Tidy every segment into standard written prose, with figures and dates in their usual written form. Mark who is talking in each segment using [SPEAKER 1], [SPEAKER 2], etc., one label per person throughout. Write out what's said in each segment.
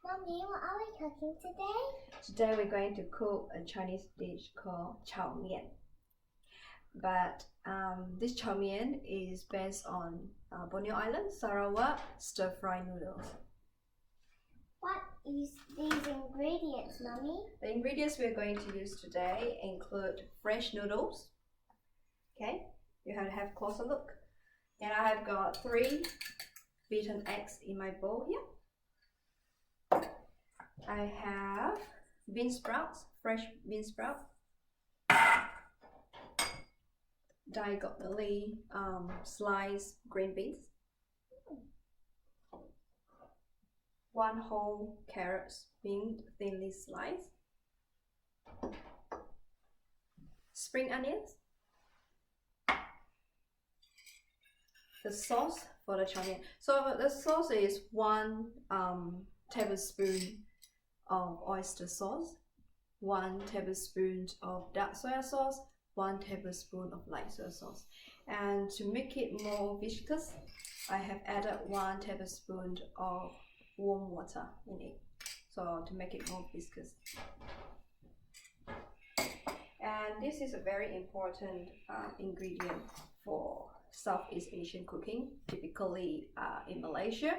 [SPEAKER 1] Mommy, what are we cooking today?
[SPEAKER 2] Today we're going to cook a Chinese dish called chow mian. But this chow mian is based on Borneo Island, Sarawak stir-fry noodles.
[SPEAKER 1] What is these ingredients, Mommy?
[SPEAKER 2] The ingredients we're going to use today include fresh noodles. Okay, you have to have a closer look. And I have got 3 beaten eggs in my bowl here. I have bean sprouts, fresh bean sprouts, diagonally sliced green beans, 1 whole carrot being thinly sliced, spring onions, the sauce for the chow mian. So the sauce is 1 tablespoon of oyster sauce, 1 tablespoon of dark soy sauce, 1 tablespoon of light soy sauce. And to make it more viscous, I have added 1 tablespoon of warm water in it, so to make it more viscous. And this is a very important ingredient for Southeast Asian cooking, typically in Malaysia.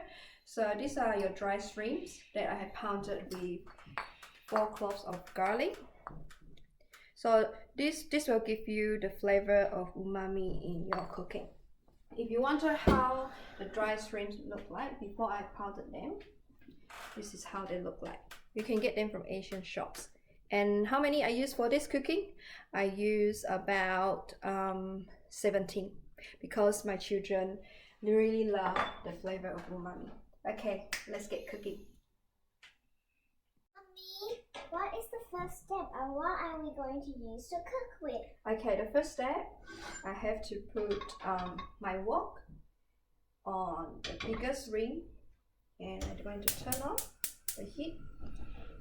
[SPEAKER 2] So these are your dry shrimps that I have pounded with 4 cloves of garlic. So this will give you the flavor of umami in your cooking. If you wonder how the dry shrimps look like before I pounded them, this is how they look like. You can get them from Asian shops. And how many I use for this cooking? I use about 17 because my children really love the flavor of umami. Okay, let's get cooking.
[SPEAKER 1] Mommy, what is the first step and what are we going to use to cook with?
[SPEAKER 2] Okay, the first step, I have to put my wok on the biggest ring, and I'm going to turn on the heat.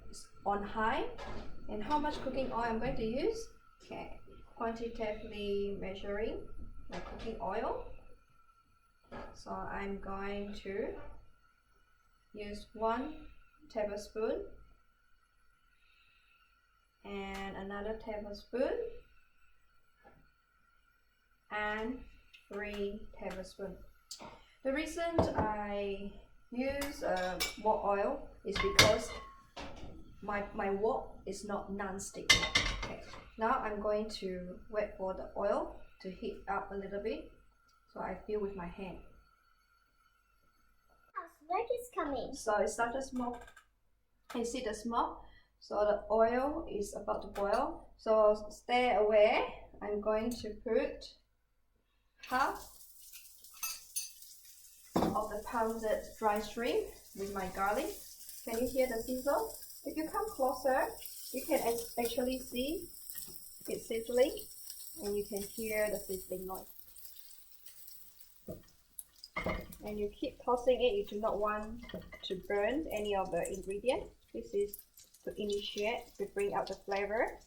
[SPEAKER 2] It's on high. And how much cooking oil I'm going to use? Okay, quantitatively measuring my cooking oil. So I'm going to use 1 tablespoon and another tablespoon and 3 tablespoons. The reason I use wok oil is because my wok is not non-stick. Okay. Now I'm going to wait for the oil to heat up a little bit, so I fill with my hand.
[SPEAKER 1] Smoke is coming.
[SPEAKER 2] So it started to smoke. You see the smoke? So the oil is about to boil. So stay away. I'm going to put half of the pounded dry shrimp with my garlic. Can you hear the sizzle? If you come closer, you can actually see it sizzling, and you can hear the sizzling noise. And you keep tossing it. You do not want to burn any of the ingredients. This is to initiate, to bring out the flavor.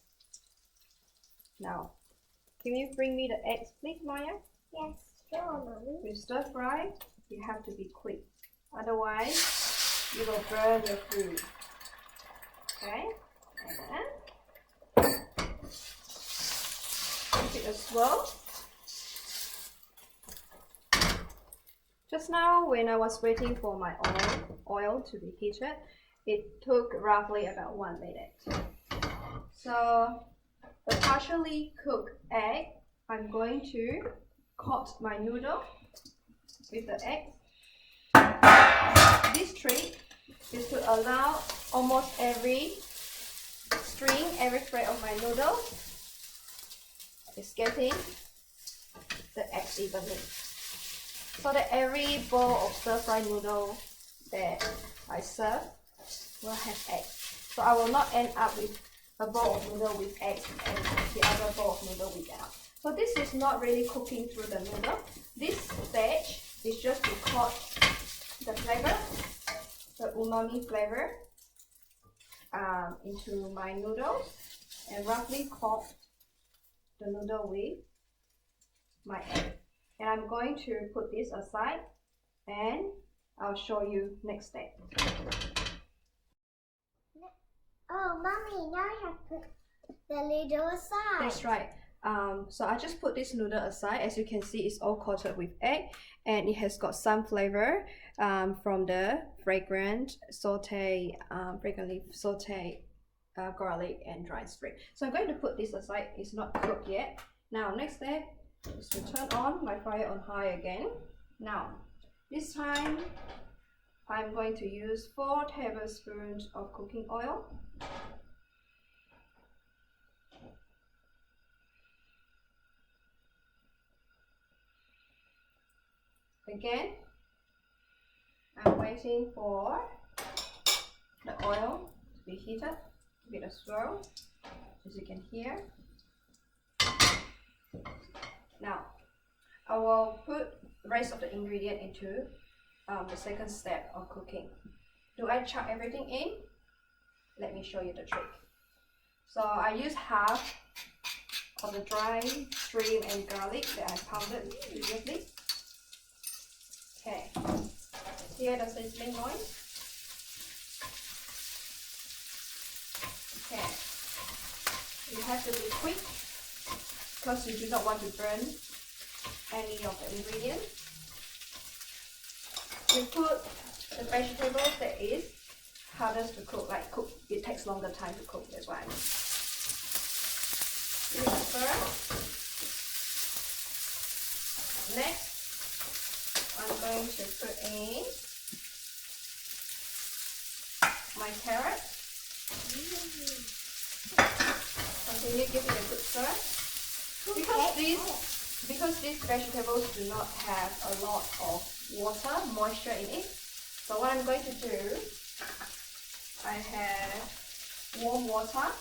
[SPEAKER 2] Now, can you bring me the eggs, please, Maya?
[SPEAKER 1] Yes, sure, Mommy.
[SPEAKER 2] With stir fry, you have to be quick. Otherwise, you will burn your food. Okay, and then give it a swirl. Just now, when I was waiting for my oil to be heated, it took roughly about 1 minute. So the partially cooked egg, I'm going to coat my noodle with the egg. This trick is to allow almost every string, every thread of my noodle is getting the eggs evenly, so that every bowl of stir-fry noodle that I serve will have eggs. So I will not end up with a bowl of noodle with eggs and the other bowl of noodle without. So this is not really cooking through the noodle. This stage is just to coat the flavor, the umami flavor into my noodles, and roughly coat the noodle with my egg. And I'm going to put this aside, and I'll show you next step.
[SPEAKER 1] Oh, Mommy, now you have to put the noodle aside.
[SPEAKER 2] That's right. So I just put this noodle aside. As you can see, it's all coated with egg, and it has got some flavor from the fragrantly sauteed garlic and dried spring. So I'm going to put this aside. It's not cooked yet. Now, next step is to turn on my fire on high again. Now, this time I'm going to use 4 tablespoons of cooking oil. Again, I'm waiting for the oil to be heated. Give it a swirl, as you can hear. Now, I will put the rest of the ingredient into the second step of cooking. Do I chuck everything in? Let me show you the trick. So I use half of the dry shrimp and garlic that I pounded previously. Okay, here the sizzling noise. Okay, you have to be quick because you do not want to burn any of the ingredients. You put the vegetables that is hardest to cook, it takes longer time to cook, that's why. Give it a stir. Next, I'm going to put in my carrot. Continue giving a good stir. Because these vegetables do not have a lot of moisture in it. So what I'm going to do, I have warm water.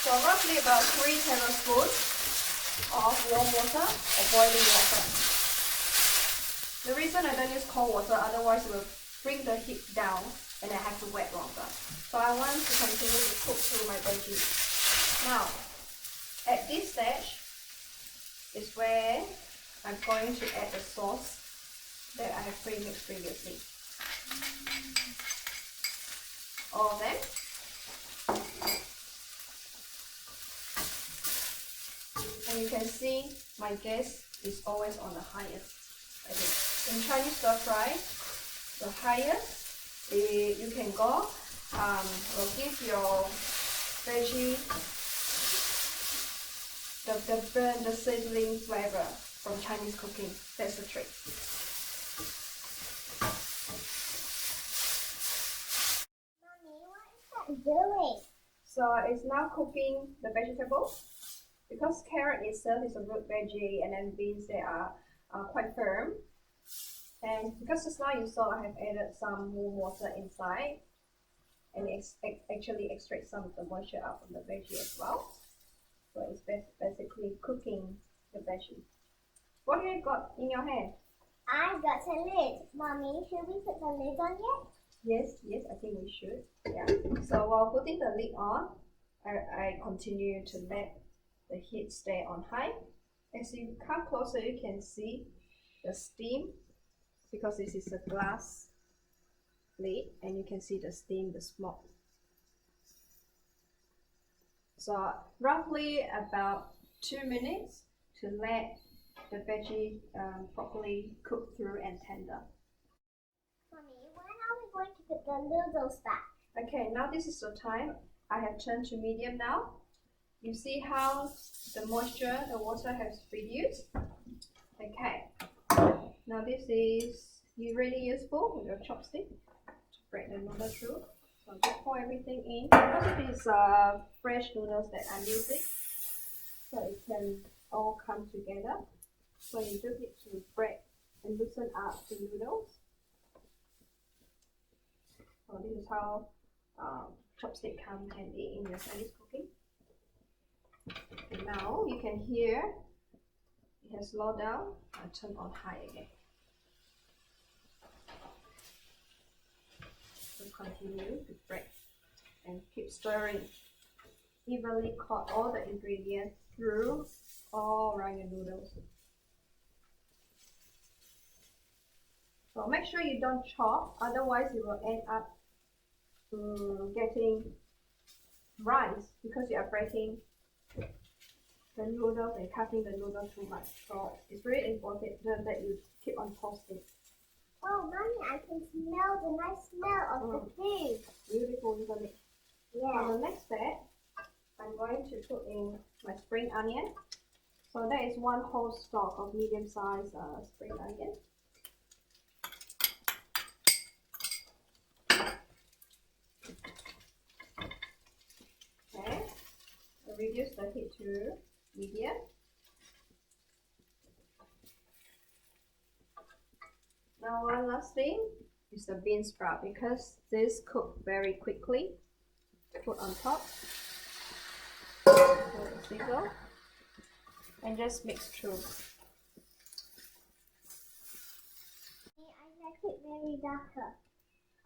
[SPEAKER 2] So roughly about 3 tablespoons of warm water or boiling water. The reason I don't use cold water, otherwise it will bring the heat down and I have to wait longer. So I want to continue to cook through my veggies. Now, at this stage is where I'm going to add the sauce that I have pre-mixed previously. All of them. And you can see my gas is always on the highest. In Chinese stir fry, the highest you can go will give your veggie the sizzling flavor from Chinese cooking. That's the trick.
[SPEAKER 1] Mommy, what is that doing?
[SPEAKER 2] So it's now cooking the vegetables. Because carrot itself is a root veggie and then beans, they are quite firm. And because just now you saw I have added some warm water inside and it actually extracts some of the moisture out from the veggie as well. So it's basically cooking the veggie. What have you got in your hand?
[SPEAKER 1] I got a lid. Mommy, should we put the lid on yet?
[SPEAKER 2] Yes, I think we should. Yeah. So while putting the lid on, I continue to let the heat stay on high. As you come closer, you can see the steam because this is a glass lid and you can see the steam, the smoke. So roughly about 2 minutes to let the veggie properly cook through and tender.
[SPEAKER 1] Mommy, when are we going to put the noodles back?
[SPEAKER 2] Okay, now this is the time. I have turned to medium now. You see how the moisture, the water has reduced? Okay, now this is really useful with your chopstick to break the noodle through. So just pour everything in. Because it is fresh noodles that I'm using, so it can all come together. So you just need to break and loosen up the noodles. So this is how chopstick come handy in your Chinese cooking. And now you can hear it has slowed down and turned on high again. So continue to break and keep stirring evenly coat all the ingredients through all around your noodles. So make sure you don't chop, otherwise you will end up getting rice because you are breaking the noodles and cutting the noodles too much. So it's really important that you keep on toasting.
[SPEAKER 1] Oh, Mommy, I can smell the nice smell of the food.
[SPEAKER 2] Beautiful, isn't it?
[SPEAKER 1] Yeah.
[SPEAKER 2] On the next step, I'm going to put in my spring onion. So that is one whole stalk of medium-sized spring onion. Okay, I reduce the heat to medium. Now one last thing is the bean sprout, because this cook very quickly. Put on top. Sizzle. And just mix through.
[SPEAKER 1] I like it very darker.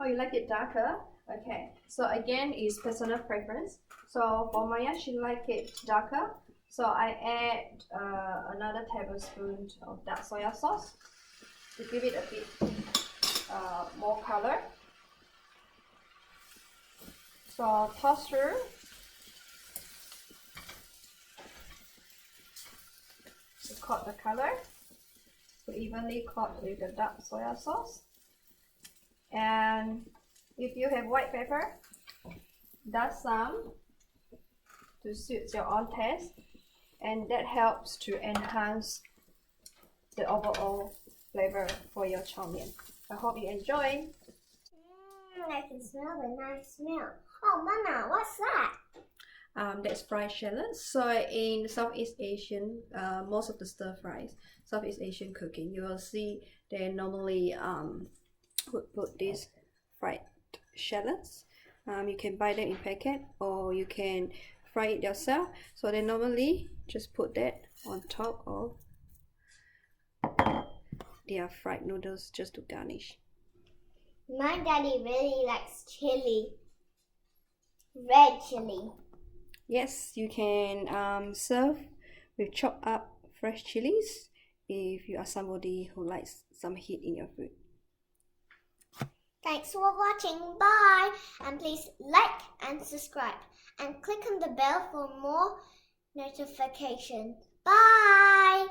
[SPEAKER 2] Oh, you like it darker? Okay. So again, it's personal preference. So for Maya, she like it darker. So I add another tablespoon of dark soya sauce to give it a bit more color. So toss through. To coat the color. So evenly coat with the dark soya sauce. And if you have white pepper, that's some to suit your own taste, and that helps to enhance the overall flavor for your chow mein. I hope you enjoy.
[SPEAKER 1] I can smell the nice smell. Oh, Mama, what's that?
[SPEAKER 2] That's fried shallots. So in Southeast Asian, most of the stir fries, Southeast Asian cooking, you will see they normally put these fried shallots. You can buy them in packet or you can fry it yourself. So they normally just put that on top of their fried noodles just to garnish.
[SPEAKER 1] My daddy really likes chili. Red chili.
[SPEAKER 2] Yes, you can serve with chopped up fresh chilies if you are somebody who likes some heat in your food.
[SPEAKER 1] Thanks for watching. Bye. And please like and subscribe and click on the bell for more notifications. Bye.